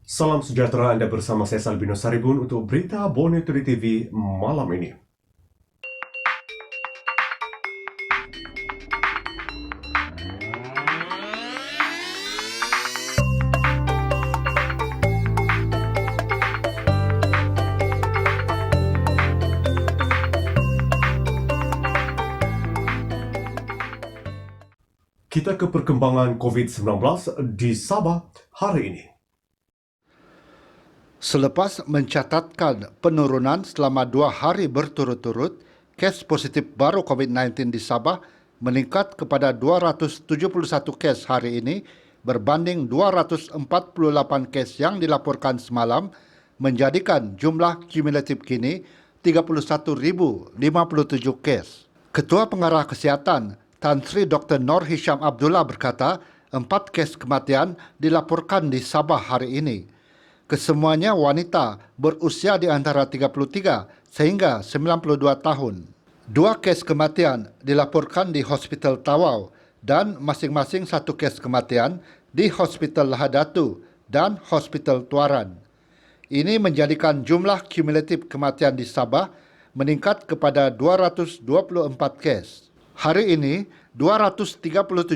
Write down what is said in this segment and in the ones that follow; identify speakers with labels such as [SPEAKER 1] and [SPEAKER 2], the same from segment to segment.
[SPEAKER 1] Salam sejahtera, Anda bersama saya Salbino Saribun untuk berita Borneo Today TV malam ini. Kita ke perkembangan COVID-19 di Sabah hari ini.
[SPEAKER 2] Selepas mencatatkan penurunan selama 2 hari berturut-turut, kes positif baru COVID-19 di Sabah meningkat kepada 271 kes hari ini berbanding 248 kes yang dilaporkan semalam, menjadikan jumlah kumulatif kini 31,057 kes. Ketua Pengarah Kesihatan Tan Sri Dr. Nur Hisham Abdullah berkata, 4 kes kematian dilaporkan di Sabah hari ini. Kesemuanya wanita berusia di antara 33 sehingga 92 tahun. 2 kes kematian dilaporkan di Hospital Tawau dan masing-masing 1 kes kematian di Hospital Lahadatu dan Hospital Tuaran. Ini menjadikan jumlah kumulatif kematian di Sabah meningkat kepada 224 kes. Hari ini, 237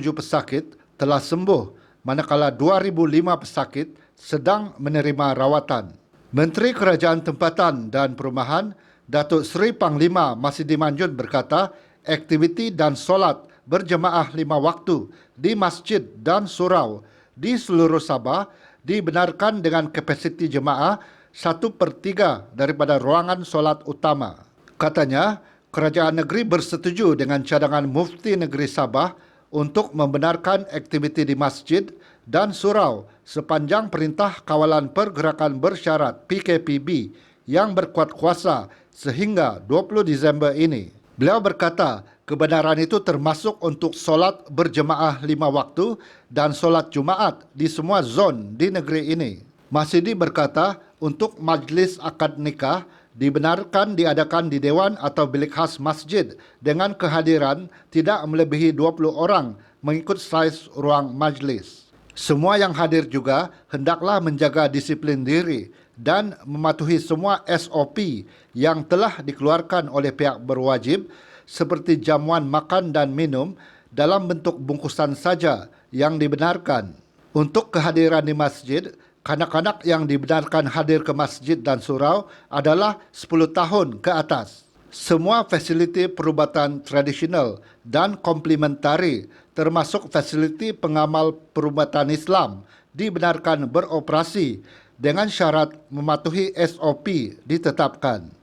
[SPEAKER 2] pesakit telah sembuh, manakala 2,005 pesakit sedang menerima rawatan. Menteri Kerajaan Tempatan dan Perumahan, Datuk Seri Panglima Masidi Manjun berkata, aktiviti dan solat berjemaah 5 waktu di masjid dan surau di seluruh Sabah dibenarkan dengan kapasiti jemaah 1/3 daripada ruangan solat utama. Katanya, Kerajaan negeri bersetuju dengan cadangan Mufti Negeri Sabah untuk membenarkan aktiviti di masjid dan surau sepanjang Perintah Kawalan Pergerakan Bersyarat PKPB yang berkuat kuasa sehingga 20 Disember ini. Beliau berkata, kebenaran itu termasuk untuk solat berjemaah 5 waktu dan solat Jumaat di semua zon di negeri ini. Masidi berkata, untuk majlis akad nikah dibenarkan diadakan di dewan atau bilik khas masjid dengan kehadiran tidak melebihi 20 orang mengikut saiz ruang majlis. Semua yang hadir juga hendaklah menjaga disiplin diri dan mematuhi semua SOP yang telah dikeluarkan oleh pihak berwajib seperti jamuan makan dan minum dalam bentuk bungkusan saja yang dibenarkan. Untuk kehadiran di masjid, kanak-kanak yang dibenarkan hadir ke masjid dan surau adalah 10 tahun ke atas. Semua fasiliti perubatan tradisional dan komplementari termasuk fasiliti pengamal perubatan Islam dibenarkan beroperasi dengan syarat mematuhi SOP ditetapkan.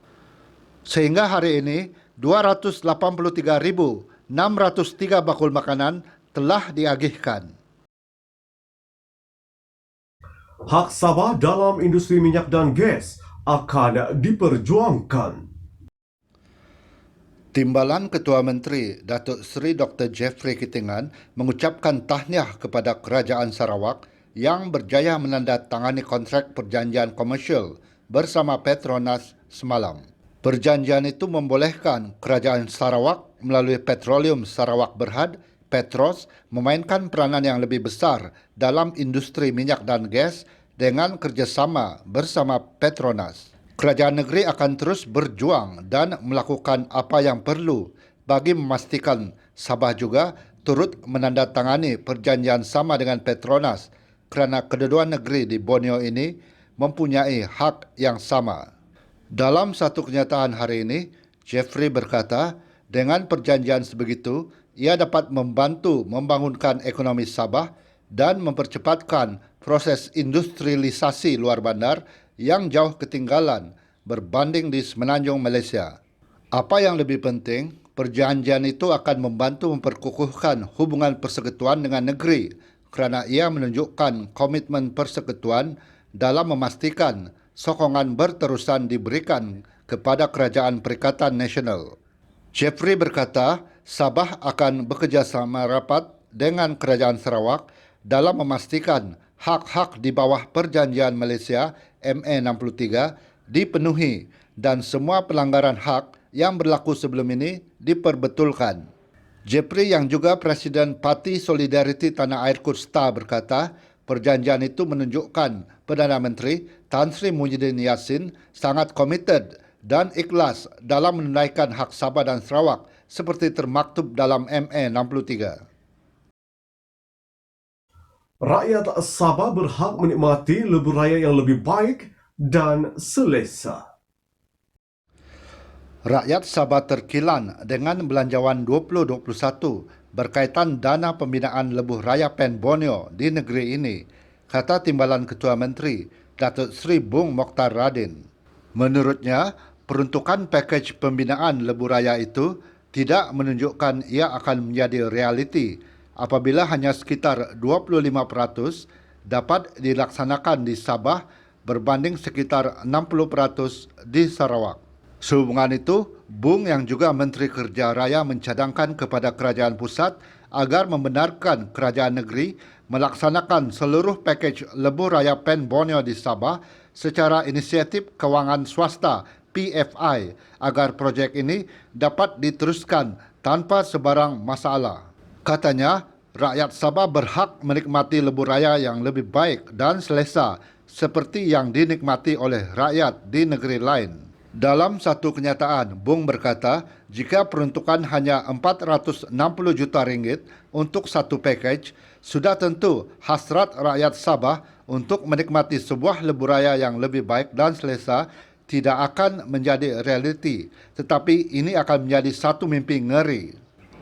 [SPEAKER 2] Sehingga hari ini 283,603 bakul makanan telah diagihkan.
[SPEAKER 1] Hak Sabah dalam industri minyak dan gas akan diperjuangkan.
[SPEAKER 2] Timbalan Ketua Menteri Datuk Seri Dr. Jeffrey Kitingan mengucapkan tahniah kepada Kerajaan Sarawak yang berjaya menandatangani kontrak perjanjian komersial bersama Petronas semalam. Perjanjian itu membolehkan Kerajaan Sarawak melalui Petroleum Sarawak Berhad Petros memainkan peranan yang lebih besar dalam industri minyak dan gas dengan kerjasama bersama Petronas. Kerajaan negeri akan terus berjuang dan melakukan apa yang perlu bagi memastikan Sabah juga turut menandatangani perjanjian sama dengan Petronas kerana kedua negeri di Borneo ini mempunyai hak yang sama. Dalam satu kenyataan hari ini, Jeffrey berkata, dengan perjanjian sebegitu, ia dapat membantu membangunkan ekonomi Sabah dan mempercepatkan proses industrialisasi luar bandar yang jauh ketinggalan berbanding di semenanjung Malaysia. Apa yang lebih penting, perjanjian itu akan membantu memperkukuhkan hubungan persekutuan dengan negeri kerana ia menunjukkan komitmen persekutuan dalam memastikan sokongan berterusan diberikan kepada Kerajaan Perikatan Nasional. Jeffrey berkata, Sabah akan bekerjasama rapat dengan Kerajaan Sarawak dalam memastikan hak-hak di bawah Perjanjian Malaysia MA63 dipenuhi dan semua pelanggaran hak yang berlaku sebelum ini diperbetulkan. Jeffrey yang juga Presiden Parti Solidariti Tanah Air Kusta berkata, Perjanjian itu menunjukkan Perdana Menteri Tan Sri Muhyiddin Yassin sangat komited dan ikhlas dalam menunaikan hak Sabah dan Sarawak seperti termaktub dalam MA 63.
[SPEAKER 1] Rakyat Sabah berhak menikmati lebuh raya yang lebih baik dan selesa.
[SPEAKER 2] Rakyat Sabah terkilan dengan belanjawan 2021 berkaitan dana pembinaan lebuh raya Pen Borneo di negeri ini, kata Timbalan Ketua Menteri Datuk Seri Bung Mokhtar Radin. Menurutnya, peruntukan pakej pembinaan lebuh raya itu tidak menunjukkan ia akan menjadi realiti apabila hanya sekitar 25% dapat dilaksanakan di Sabah berbanding sekitar 60% di Sarawak. Sehubungan itu, Bung yang juga Menteri Kerja Raya mencadangkan kepada Kerajaan Pusat agar membenarkan Kerajaan Negeri melaksanakan seluruh pakej lebuh raya Pen Borneo di Sabah secara inisiatif kewangan swasta PFI agar projek ini dapat diteruskan tanpa sebarang masalah. Katanya, rakyat Sabah berhak menikmati lebuh raya yang lebih baik dan selesa seperti yang dinikmati oleh rakyat di negeri lain. Dalam satu kenyataan, Bung berkata, jika peruntukan hanya 460 juta ringgit untuk satu pakej, sudah tentu hasrat rakyat Sabah untuk menikmati sebuah lebuh raya yang lebih baik dan selesa tidak akan menjadi realiti, tetapi ini akan menjadi satu mimpi ngeri.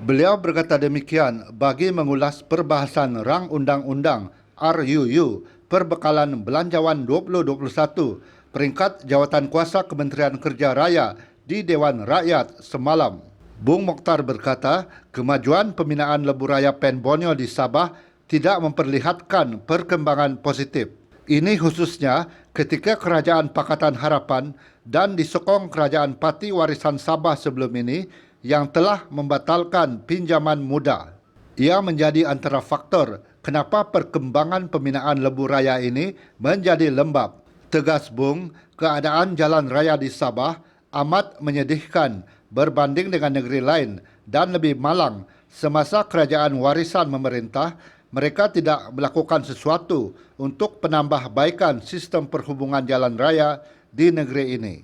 [SPEAKER 2] Beliau berkata demikian bagi mengulas perbahasan Rang Undang-Undang RUU Perbekalan Belanjawan 2021 peringkat Jawatan Kuasa Kementerian Kerja Raya di Dewan Rakyat semalam. Bung Mokhtar berkata, kemajuan pembinaan lebuh raya Pen Borneo di Sabah tidak memperlihatkan perkembangan positif. Ini khususnya ketika Kerajaan Pakatan Harapan dan disokong Kerajaan Parti Warisan Sabah sebelum ini yang telah membatalkan pinjaman muda. Ia menjadi antara faktor kenapa perkembangan pembinaan lebuh raya ini menjadi lembab. Tegas Bung, keadaan jalan raya di Sabah amat menyedihkan berbanding dengan negeri lain dan lebih malang semasa kerajaan warisan memerintah, mereka tidak melakukan sesuatu untuk penambahbaikan sistem perhubungan jalan raya di negeri ini.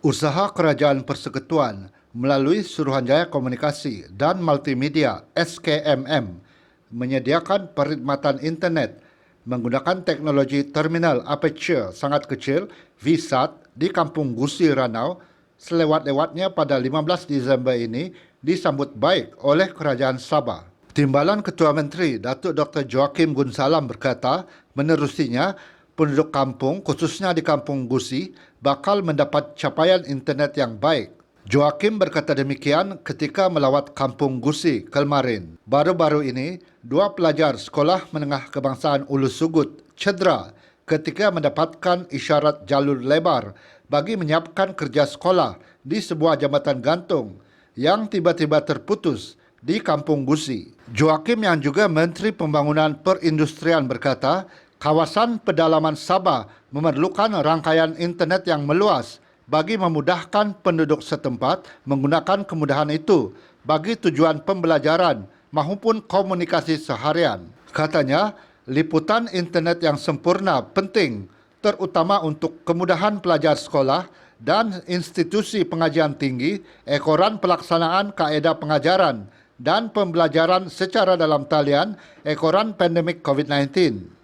[SPEAKER 2] Usaha Kerajaan Persekutuan melalui Suruhanjaya Komunikasi dan Multimedia SKMM menyediakan perkhidmatan internet menggunakan teknologi terminal aperture sangat kecil VSAT di Kampung Gusi Ranau selewat-lewatnya pada 15 Disember ini disambut baik oleh Kerajaan Sabah. Timbalan Ketua Menteri Datuk Dr. Joachim Gunsalam berkata, menerusinya penduduk kampung khususnya di Kampung Gusi bakal mendapat capaian internet yang baik. Joachim berkata demikian ketika melawat Kampung Gusi kemarin. Baru-baru ini, 2 pelajar Sekolah Menengah Kebangsaan Ulu Sugut cedera ketika mendapatkan isyarat jalur lebar bagi menyiapkan kerja sekolah di sebuah jambatan gantung yang tiba-tiba terputus di Kampung Gusi. Joachim yang juga Menteri Pembangunan Perindustrian berkata, kawasan pedalaman Sabah memerlukan rangkaian internet yang meluas bagi memudahkan penduduk setempat menggunakan kemudahan itu bagi tujuan pembelajaran maupun komunikasi seharian. Katanya, liputan internet yang sempurna penting terutama untuk kemudahan pelajar sekolah dan institusi pengajian tinggi, ekoran pelaksanaan kaedah pengajaran dan pembelajaran secara dalam talian ekoran pandemik COVID-19.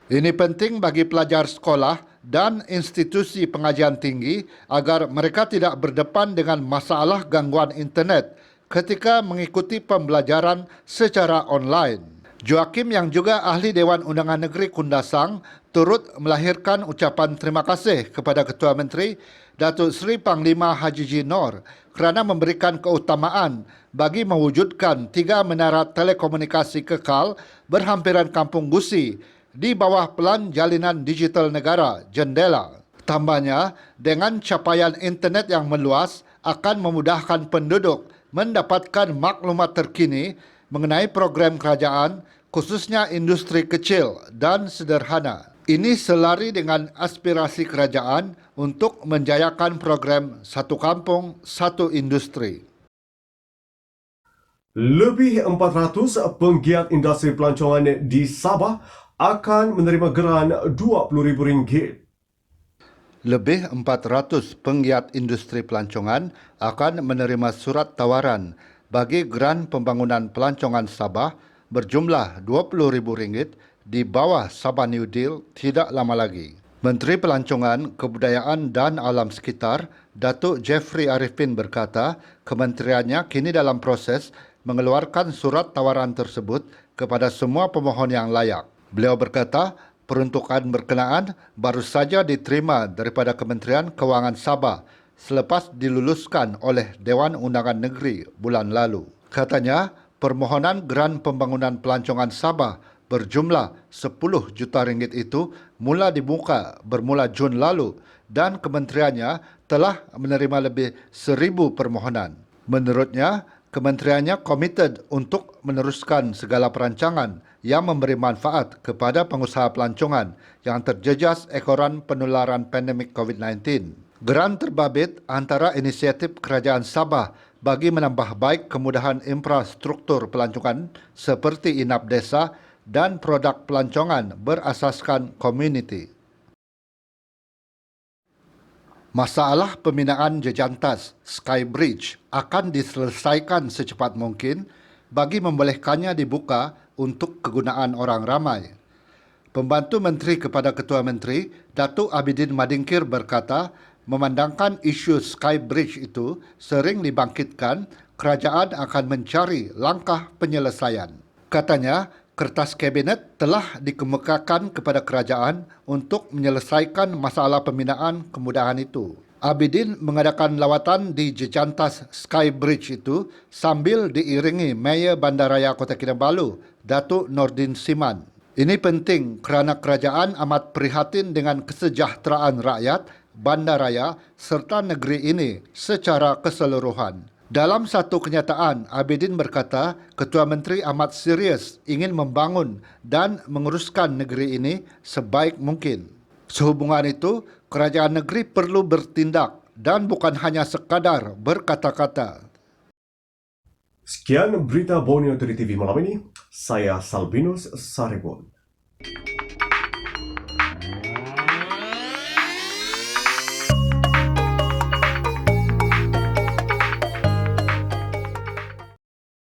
[SPEAKER 2] Ini penting bagi pelajar sekolah dan institusi pengajian tinggi agar mereka tidak berdepan dengan masalah gangguan internet ketika mengikuti pembelajaran secara online. Joachim yang juga ahli Dewan Undangan Negeri Kundasang turut melahirkan ucapan terima kasih kepada Ketua Menteri Datuk Seri Panglima Haji Ji Nor kerana memberikan keutamaan bagi mewujudkan 3 menara telekomunikasi kekal berhampiran Kampung Gusi di bawah Pelan Jalinan Digital Negara Jendela. Tambahnya, dengan capaian internet yang meluas akan memudahkan penduduk mendapatkan maklumat terkini mengenai program kerajaan, khususnya industri kecil dan sederhana. Ini selari dengan aspirasi kerajaan untuk menjayakan program Satu Kampung, Satu Industri.
[SPEAKER 1] Lebih 400 penggiat industri pelancongan di Sabah akan menerima geran RM20,000.
[SPEAKER 2] Lebih 400 penggiat industri pelancongan akan menerima surat tawaran bagi geran pembangunan pelancongan Sabah berjumlah RM20,000 di bawah Sabah New Deal tidak lama lagi. Menteri Pelancongan, Kebudayaan dan Alam Sekitar, Datuk Jeffrey Arifin berkata, kementeriannya kini dalam proses mengeluarkan surat tawaran tersebut kepada semua pemohon yang layak. Beliau berkata, peruntukan berkenaan baru saja diterima daripada Kementerian Kewangan Sabah selepas diluluskan oleh Dewan Undangan Negeri bulan lalu. Katanya, permohonan geran pembangunan pelancongan Sabah berjumlah 10 juta ringgit itu mula dibuka bermula Jun lalu dan kementeriannya telah menerima lebih 1,000 permohonan. Menurutnya, kementeriannya komited untuk meneruskan segala perancangan yang memberi manfaat kepada pengusaha pelancongan yang terjejas ekoran penularan pandemik COVID-19. Geran terbabit antara inisiatif Kerajaan Sabah bagi menambah baik kemudahan infrastruktur pelancongan seperti inap desa dan produk pelancongan berasaskan komuniti. Masalah pembinaan jejantas Skybridge akan diselesaikan secepat mungkin bagi membolehkannya dibuka untuk kegunaan orang ramai. Pembantu Menteri kepada Ketua Menteri, Datuk Abidin Madingkir berkata, memandangkan isu Skybridge itu sering dibangkitkan, kerajaan akan mencari langkah penyelesaian. Katanya, kertas kabinet telah dikemukakan kepada kerajaan untuk menyelesaikan masalah pembinaan kemudahan itu. Abidin mengadakan lawatan di jejantas Skybridge itu sambil diiringi Mayor Bandaraya Kota Kinabalu, Datuk Nordin Siman. Ini penting kerana kerajaan amat prihatin dengan kesejahteraan rakyat, bandaraya serta negeri ini secara keseluruhan. Dalam satu kenyataan, Abidin berkata, Ketua Menteri amat serius ingin membangun dan menguruskan negeri ini sebaik mungkin. Sehubungan itu, kerajaan negeri perlu bertindak dan bukan hanya sekadar berkata-kata.
[SPEAKER 1] Sekian berita Borneo Dari TV malam ini. Saya Salbinus Saribun.